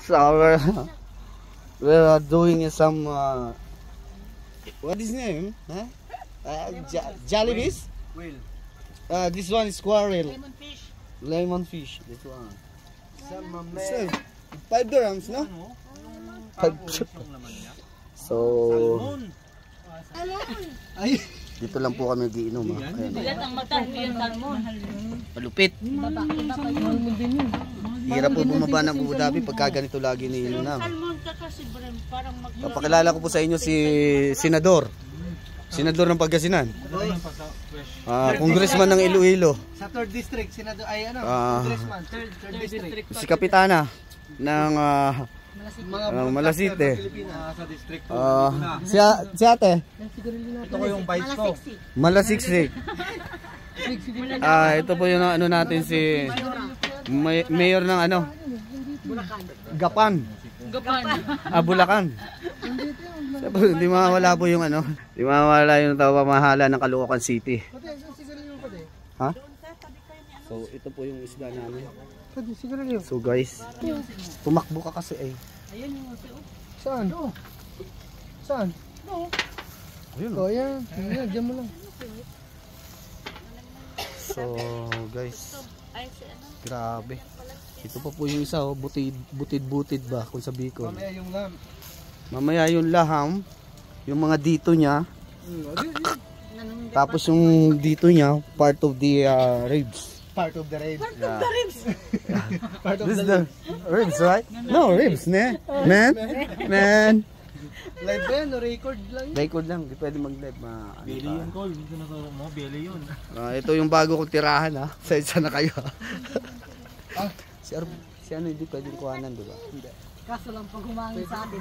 So we're doing some what is name? Huh? Jellyfish? Whale. This one is squirrel. Lemon fish. Lemon fish. This one. Samame. So, 5 dirhams, no? So, Ay. dito lang po kami giinom, ha. Ayan. Bigat ang mata, hindi yung salmon. Malupit. Hirap po bumaba ng Abu Dhabi pagka ganito lagi niinom na. Salmon ka kasi, Brem, parang Papakilala ko po sa inyo si Senador. Senador ng Pangasinan. Congressman ng Iloilo. Sa 3rd district, senador ay ano? Congressman, 3rd district. Si Kapitana ng Malasite. Sa district. Si ate. Ito ko yung vice ko. Malasiksik. Ito po yung ano natin si mayor ng ano? Gapan. Bulacan. Hindi mawala po yung ano. Hindi mawala yung pamamahala ng Caloocan City. Ha? So ito po yung isda namin. So guys, tumakbo ka kasi eh. Ayun yung uso. Saan? Saan? Ayun. Oh, yan. Yan, diyan mo lang. So guys, Ay, si ano? grabe. Ito pa po yung isa, oh, butid ba kung sa Bicol. Mamaya yung lam. Mamaya yung laham, yung mga dito niya. Tapos yung dito niya, part of the ribs. Part of the ribs. Yeah. Part of This is the the ribs, right? No, ribs, ne? Man. live ba yan? No, record lang. Record lang, di pwede mag-live. Bili yun, Col. Dito na mo, bili yun. Ito yung bago kong tirahan, ha? Sa isa na kayo. Si ano, hindi pwedeng kuhanan, di ba? Kaso lang pag humangin sa atin.